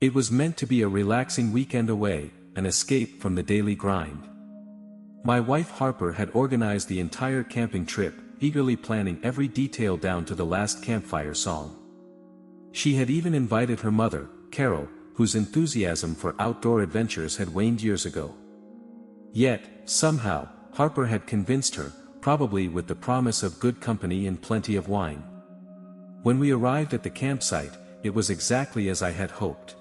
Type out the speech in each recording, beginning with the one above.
It was meant to be a relaxing weekend away, an escape from the daily grind. My wife Harper had organized the entire camping trip, eagerly planning every detail down to the last campfire song. She had even invited her mother, Carol, whose enthusiasm for outdoor adventures had waned years ago. Yet, somehow, Harper had convinced her, probably with the promise of good company and plenty of wine. When we arrived at the campsite, it was exactly as I had hoped.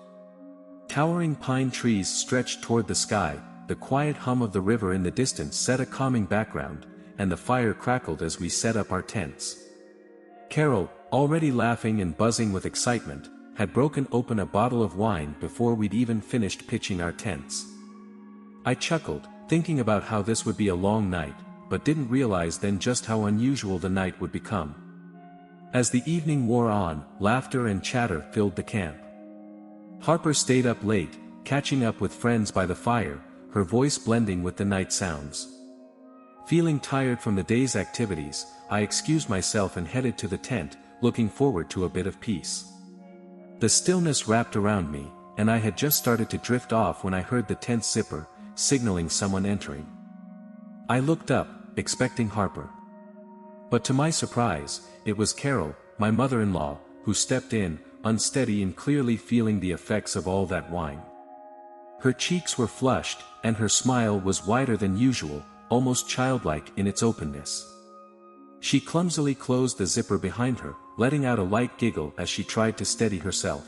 Towering pine trees stretched toward the sky, the quiet hum of the river in the distance set a calming background, and the fire crackled as we set up our tents. Carol, already laughing and buzzing with excitement, had broken open a bottle of wine before we'd even finished pitching our tents. I chuckled, thinking about how this would be a long night, but didn't realize then just how unusual the night would become. As the evening wore on, laughter and chatter filled the camp. Harper stayed up late, catching up with friends by the fire, her voice blending with the night sounds. Feeling tired from the day's activities, I excused myself and headed to the tent, looking forward to a bit of peace. The stillness wrapped around me, and I had just started to drift off when I heard the tent zipper, signaling someone entering. I looked up, expecting Harper. But to my surprise, it was Carol, my mother-in-law, who stepped in, unsteady and clearly feeling the effects of all that wine. Her cheeks were flushed, and her smile was wider than usual, almost childlike in its openness. She clumsily closed the zipper behind her, letting out a light giggle as she tried to steady herself.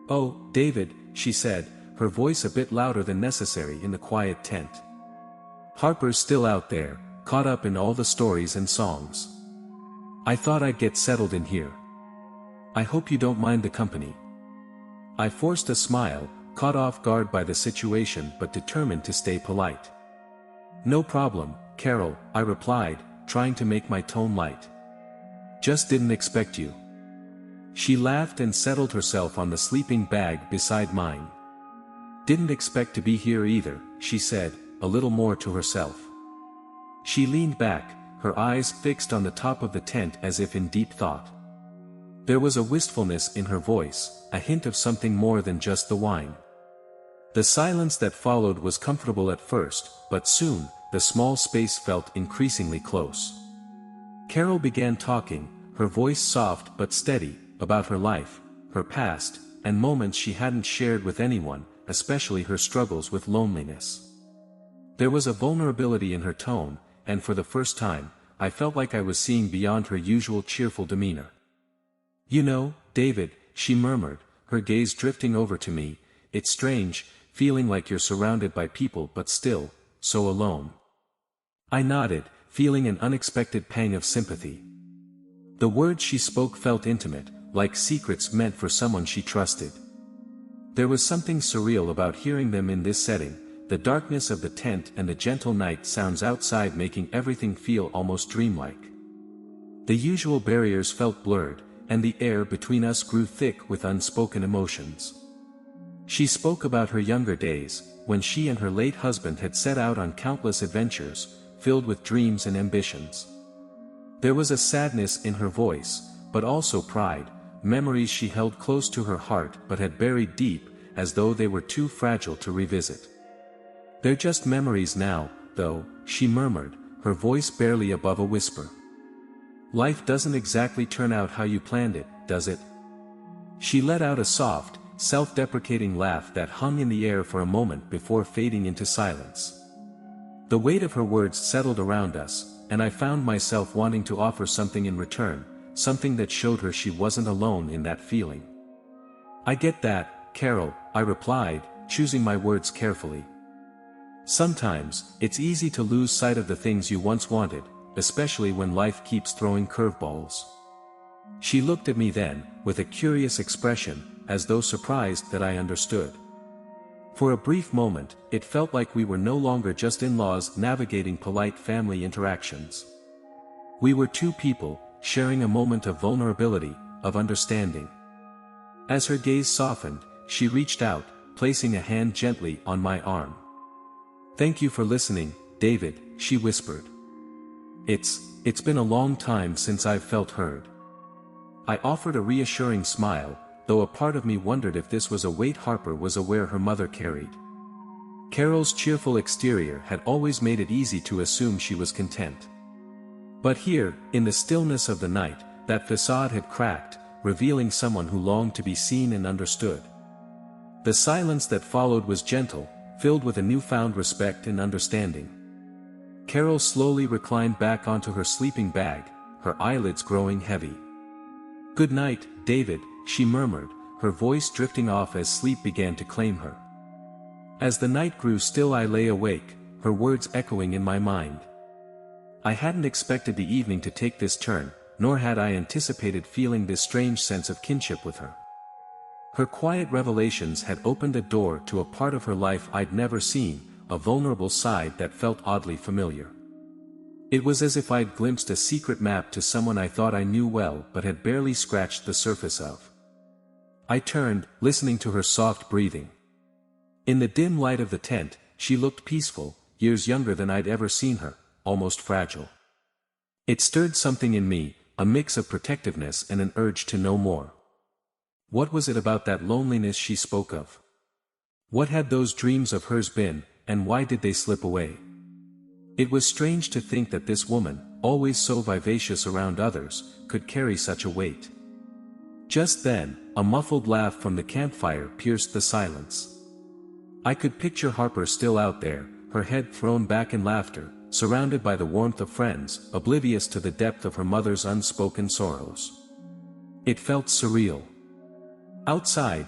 "Oh, David," she said, her voice a bit louder than necessary in the quiet tent. "Harper's still out there, caught up in all the stories and songs. I thought I'd get settled in here. I hope you don't mind the company." I forced a smile, caught off guard by the situation but determined to stay polite. "No problem, Carol," I replied, trying to make my tone light. "Just didn't expect you." She laughed and settled herself on the sleeping bag beside mine. "Didn't expect to be here either," she said, a little more to herself. She leaned back, her eyes fixed on the top of the tent as if in deep thought. There was a wistfulness in her voice, a hint of something more than just the wine. The silence that followed was comfortable at first, but soon, the small space felt increasingly close. Carol began talking, her voice soft but steady, about her life, her past, and moments she hadn't shared with anyone, especially her struggles with loneliness. There was a vulnerability in her tone, and for the first time, I felt like I was seeing beyond her usual cheerful demeanor. "You know, David," she murmured, her gaze drifting over to me, "it's strange, feeling like you're surrounded by people but still, so alone." I nodded, feeling an unexpected pang of sympathy. The words she spoke felt intimate, like secrets meant for someone she trusted. There was something surreal about hearing them in this setting, the darkness of the tent and the gentle night sounds outside making everything feel almost dreamlike. The usual barriers felt blurred, and the air between us grew thick with unspoken emotions. She spoke about her younger days, when she and her late husband had set out on countless adventures, filled with dreams and ambitions. There was a sadness in her voice, but also pride, memories she held close to her heart but had buried deep, as though they were too fragile to revisit. "They're just memories now, though," she murmured, her voice barely above a whisper. "Life doesn't exactly turn out how you planned it, does it?" She let out a soft, self-deprecating laugh that hung in the air for a moment before fading into silence. The weight of her words settled around us, and I found myself wanting to offer something in return, something that showed her she wasn't alone in that feeling. "I get that, Carol," I replied, choosing my words carefully. "Sometimes, it's easy to lose sight of the things you once wanted, especially when life keeps throwing curveballs." She looked at me then, with a curious expression, as though surprised that I understood. For a brief moment, it felt like we were no longer just in-laws navigating polite family interactions. We were two people, sharing a moment of vulnerability, of understanding. As her gaze softened, she reached out, placing a hand gently on my arm. "Thank you for listening, David," she whispered. It's been a long time since I've felt heard." I offered a reassuring smile, though a part of me wondered if this was a weight Harper was aware her mother carried. Carol's cheerful exterior had always made it easy to assume she was content. But here, in the stillness of the night, that facade had cracked, revealing someone who longed to be seen and understood. The silence that followed was gentle, filled with a newfound respect and understanding. Carol slowly reclined back onto her sleeping bag, her eyelids growing heavy. "Good night, David," she murmured, her voice drifting off as sleep began to claim her. As the night grew still I lay awake, her words echoing in my mind. I hadn't expected the evening to take this turn, nor had I anticipated feeling this strange sense of kinship with her. Her quiet revelations had opened a door to a part of her life I'd never seen, a vulnerable side that felt oddly familiar. It was as if I'd glimpsed a secret map to someone I thought I knew well but had barely scratched the surface of. I turned, listening to her soft breathing. In the dim light of the tent, she looked peaceful, years younger than I'd ever seen her, almost fragile. It stirred something in me, a mix of protectiveness and an urge to know more. What was it about that loneliness she spoke of? What had those dreams of hers been, and why did they slip away? It was strange to think that this woman, always so vivacious around others, could carry such a weight. Just then, a muffled laugh from the campfire pierced the silence. I could picture Harper still out there, her head thrown back in laughter, surrounded by the warmth of friends, oblivious to the depth of her mother's unspoken sorrows. It felt surreal. Outside,